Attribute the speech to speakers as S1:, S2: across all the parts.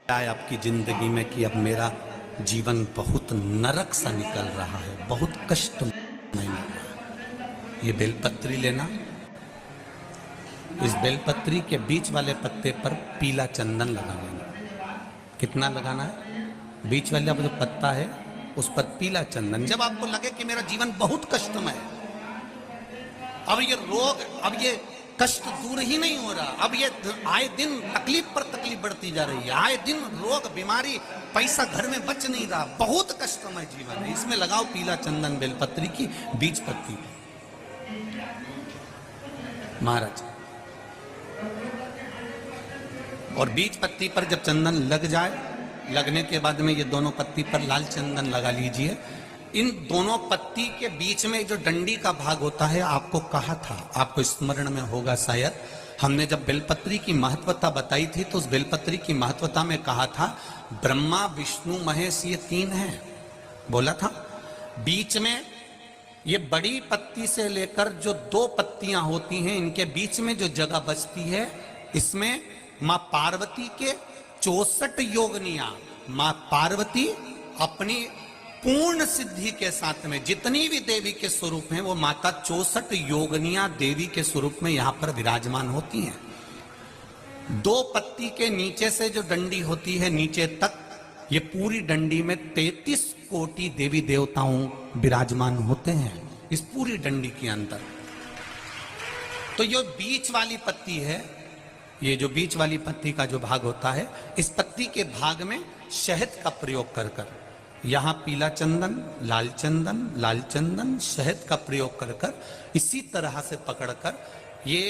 S1: आए आपकी जिंदगी में कि अब मेरा जीवन बहुत नरक सा निकल रहा है, बहुत कष्टमय लग रहा है। ये बेलपत्री लेना, इस बेलपत्री के बीच वाले पत्ते पर पीला चंदन लगा लेना। कितना लगाना है? बीच वाला जो पत्ता है उस पर पीला चंदन। जब आपको लगे कि मेरा जीवन बहुत कष्टमय है, अब ये रोग, अब ये कष्ट दूर ही नहीं हो रहा, अब ये आए दिन तकलीफ पर तकलीफ बढ़ती जा रही है, आए दिन रोग बीमारी, पैसा घर में बच नहीं रहा, बहुत कष्टमय जीवन है, इसमें लगाओ पीला चंदन बेलपत्री की बीज पत्ती महाराज। और बीज पत्ती पर जब चंदन लग जाए, लगने के बाद में ये दोनों पत्ती पर लाल चंदन लगा लीजिए। इन दोनों पत्ती के बीच में जो डंडी का भाग होता है, आपको कहा था, आपको स्मरण में होगा शायद, हमने जब बेलपत्री की महत्वता बताई थी तो उस बेलपत्री की महत्वता में कहा था ब्रह्मा विष्णु महेश ये तीन हैं, बोला था। बीच में ये बड़ी पत्ती से लेकर जो दो पत्तियां होती हैं, इनके बीच में जो जगह बचती है, इसमें मां पार्वती के 64 योगनियां, मां पार्वती अपनी पूर्ण सिद्धि के साथ में जितनी भी देवी के स्वरूप हैं, वो माता 64 योगनियां देवी के स्वरूप में यहां पर विराजमान होती हैं। दो पत्ती के नीचे से जो डंडी होती है नीचे तक, ये पूरी डंडी में 33 कोटि देवी देवताओं विराजमान होते हैं इस पूरी डंडी के अंदर। तो ये बीच वाली पत्ती है, ये जो बीच वाली पत्ती का जो भाग होता है, इस पत्ती के भाग में शहद का प्रयोग कर कर, यहां पीला चंदन, लाल चंदन, लाल चंदन, शहद का प्रयोग कर कर, इसी तरह से पकड़कर ये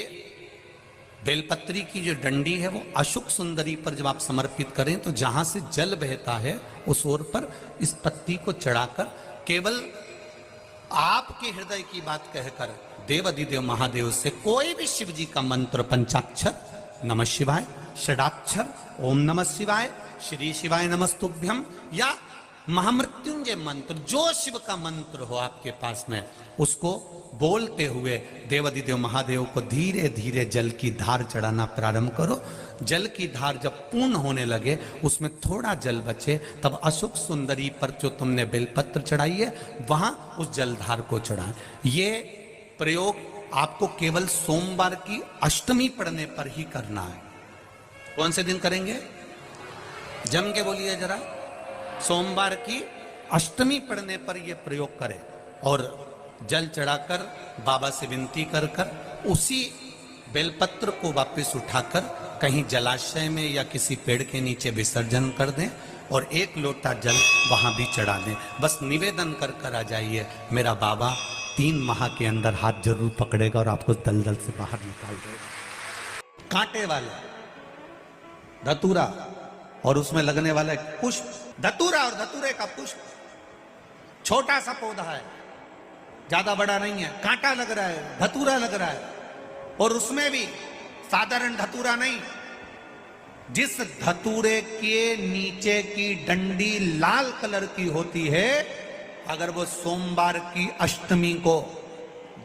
S1: बेलपत्री की जो डंडी है वो अशुक सुंदरी पर जब आप समर्पित करें तो जहां से जल बहता है उस ओर पर इस पत्ती को चढ़ाकर केवल आपके हृदय की बात कहकर देवाधिदेव महादेव से कोई भी शिव जी का मंत्र, पंचाक्षर, नमः शिवाय, षडाक्षर, ओम नमः शिवाय, श्री शिवाय नमस्तुभ्यम, या महामृत्युंजय मंत्र, जो शिव का मंत्र हो आपके पास में, उसको बोलते हुए देवाधिदेव महादेव को धीरे धीरे जल की धार चढ़ाना प्रारंभ करो। जल की धार जब पूर्ण होने लगे, उसमें थोड़ा जल बचे, तब अशुक सुंदरी पर जो तुमने बेलपत्र चढ़ाई है वहां उस जलधार को चढ़ा। ये प्रयोग आपको केवल सोमवार की अष्टमी पढ़ने पर ही करना है। कौन से दिन करेंगे? जम के बोलिए जरा। सोमवार की अष्टमी पढ़ने पर यह प्रयोग करें और जल चढ़ाकर बाबा से विनती कर कर उसी बेलपत्र को वापस उठाकर कहीं जलाशय में या किसी पेड़ के नीचे विसर्जन कर दें और एक लोटा जल वहां भी चढ़ा दें। बस निवेदन कर कर आ जाइए, मेरा बाबा 3 माह के अंदर हाथ जरूर पकड़ेगा और आपको दलदल से बाहर निकाल देगा। कांटे वाला धतूरा और उसमें लगने वाला एक पुष्प, धतूरा और धतूरे का पुष्प, छोटा सा पौधा है, ज्यादा बड़ा नहीं है, कांटा लग रहा है, धतूरा लग रहा है, और उसमें भी साधारण धतूरा नहीं, जिस धतूरे के नीचे की डंडी लाल कलर की होती है, अगर वो सोमवार की अष्टमी को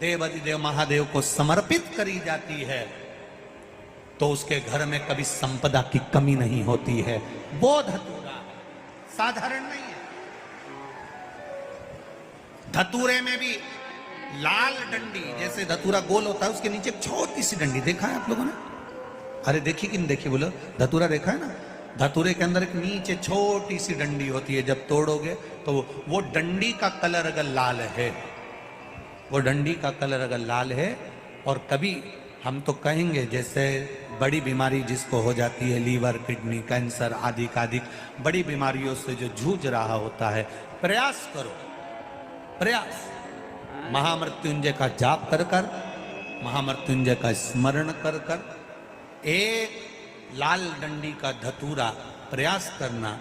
S1: देवाधिदेव महादेव को समर्पित करी जाती है तो उसके घर में कभी संपदा की कमी नहीं होती है। वो धतूरा साधारण नहीं है। धतूरे में भी लाल डंडी, जैसे धतूरा गोल होता है उसके नीचे छोटी सी डंडी, देखा है आप लोगों ने? अरे देखी कि नहीं देखी बोलो? धतूरा देखा है ना? धतूरे के अंदर एक नीचे छोटी सी डंडी होती है, जब तोड़ोगे तो वो डंडी का कलर अगर लाल है, वो डंडी का कलर अगर लाल है, और कभी हम तो कहेंगे जैसे बड़ी बीमारी जिसको हो जाती है, लीवर, किडनी, कैंसर आदि का आदि बड़ी बीमारियों से जो जूझ रहा होता है, प्रयास करो, प्रयास महामृत्युंजय का जाप कर कर, महामृत्युंजय का स्मरण कर कर, एक लाल डंडी का धतूरा प्रयास करना,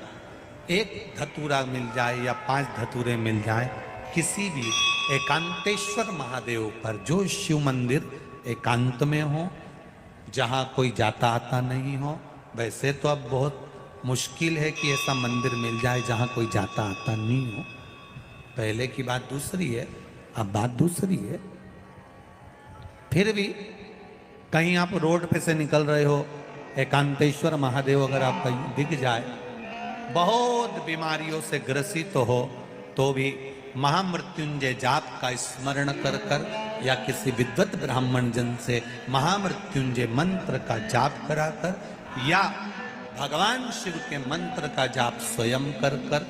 S1: एक धतूरा मिल जाए या 5 धतूरे मिल जाए किसी भी एकांतेश्वर महादेव पर, जो शिव मंदिर एकांत में हो, जहां कोई जाता आता नहीं हो। वैसे तो अब बहुत मुश्किल है कि ऐसा मंदिर मिल जाए जहां कोई जाता आता नहीं हो, पहले की बात दूसरी है, अब बात दूसरी है। फिर भी कहीं आप रोड पे से निकल रहे हो, एकांतेश्वर महादेव अगर आपका दिख जाए बहुत बीमारियों से ग्रसित हो तो भी महामृत्युंजय जाप का स्मरण कर कर या किसी विद्वत ब्राह्मण जन से महामृत्युंजय मंत्र का जाप कराकर या भगवान शिव के मंत्र का जाप स्वयं कर कर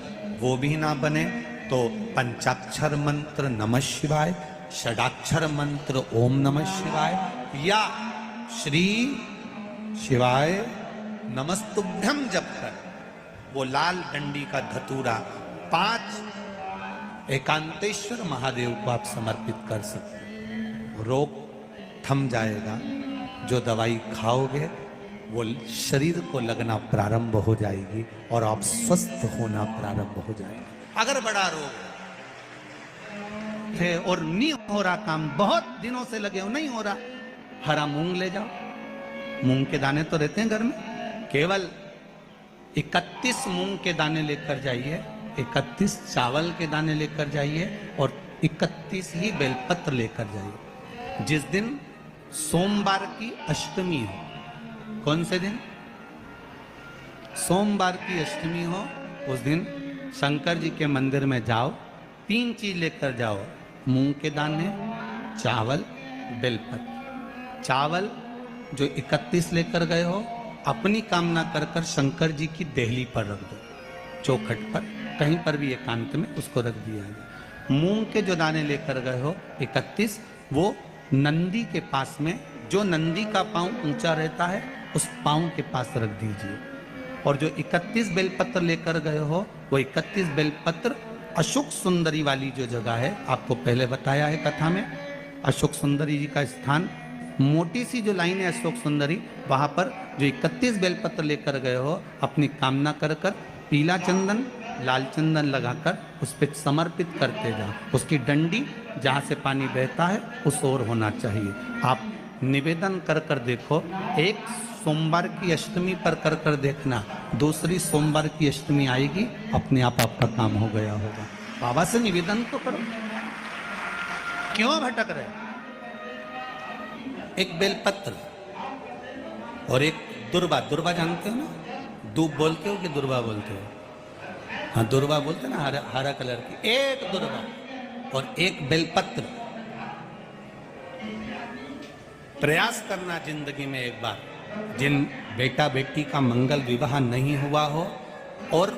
S1: वो भी ना बने तो पंचाक्षर मंत्र नमः शिवाय, षडाक्षर मंत्र ओम नमः शिवाय या श्री शिवाय नमस्तुभ्यम जप कर वो लाल डंडी का धतूरा 5 एकांतेश्वर महादेव को आप समर्पित कर सकते। रोग थम जाएगा, जो दवाई खाओगे वो शरीर को लगना प्रारंभ हो जाएगी और आप स्वस्थ होना प्रारंभ हो जाएगा। अगर बड़ा रोग है और नहीं हो रहा काम, बहुत दिनों से लगे हो नहीं हो रहा, हरा मूंग ले जाओ, मूंग के दाने तो रहते हैं घर में, केवल 31 मूंग के दाने लेकर जाइए, 31 चावल के दाने लेकर जाइए और 31 ही बेलपत्र लेकर जाइए। जिस दिन सोमवार की अष्टमी हो, कौन से दिन? सोमवार की अष्टमी हो, उस दिन शंकर जी के मंदिर में जाओ, 3 चीज लेकर जाओ, मूंग के दाने, चावल, बेलपत्र। चावल जो 31 लेकर गए हो अपनी कामना कर कर शंकर जी की देहली पर रख दो, चौखट पर, कहीं पर भी एकांत में उसको रख दिया है। मूंग के जो दाने लेकर गए हो 31, वो नंदी के पास में, जो नंदी का पांव ऊंचा रहता है उस पांव के पास रख दीजिए। और जो 31 बेलपत्र लेकर गए हो वो 31 बेलपत्र अशोक सुंदरी वाली जो जगह है, आपको पहले बताया है कथा में, अशोक सुंदरी जी का स्थान, मोटी सी जो लाइन है अशोक सुंदरी, वहां पर जो 31 बेलपत्र लेकर गए हो अपनी कामना कर कर पीला चंदन लाल चंदन लगाकर उस पर समर्पित करते जाओ। उसकी डंडी जहाँ से पानी बहता है उस ओर होना चाहिए। आप निवेदन कर कर देखो, एक सोमवार की अष्टमी पर कर कर देखना, दूसरी सोमवार की अष्टमी आएगी, अपने आप आपका काम हो गया होगा। बाबा से निवेदन तो करो, क्यों भटक रहे? एक बेलपत्र और एक दुर्वा, दुर्वा जानते हो ना, दूब बोलते हो कि दुर्वा बोलते हो? हाँ दुर्वा बोलते ना, हरा हरा कलर की, एक दुर्वा और एक बेलपत्र। प्रयास करना जिंदगी में एक बार, जिन बेटा बेटी का मंगल विवाह नहीं हुआ हो और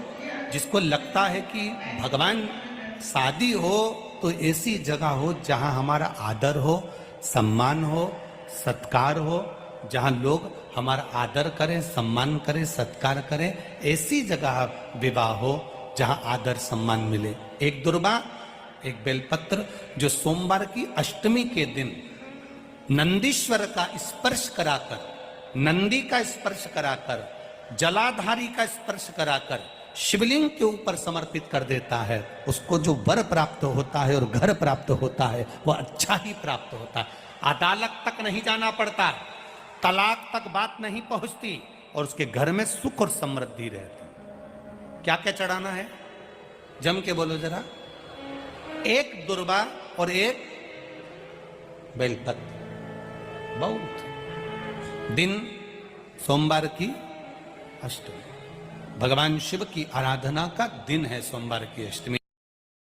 S1: जिसको लगता है कि भगवान शादी हो तो ऐसी जगह हो जहां हमारा आदर हो, सम्मान हो, सत्कार हो, जहां लोग हमारा आदर करें, सम्मान करें, सत्कार करें, ऐसी जगह विवाह हो जहां आदर सम्मान मिले। एक दुर्वा, एक बेलपत्र, जो सोमवार की अष्टमी के दिन नंदीश्वर का स्पर्श कराकर, नंदी का स्पर्श कराकर, जलाधारी का स्पर्श कराकर शिवलिंग के ऊपर समर्पित कर देता है, उसको जो वर प्राप्त होता है और घर प्राप्त होता है वह अच्छा ही प्राप्त होता है। अदालत तक नहीं जाना पड़ता, तलाक तक बात नहीं पहुंचती और उसके घर में सुख और समृद्धि रहती। क्या क्या चढ़ाना है जम के बोलो जरा? एक दुर्वा और एक बेलपत्र। बहुत दिन सोमवार की अष्टमी, भगवान शिव की आराधना का दिन है सोमवार की अष्टमी।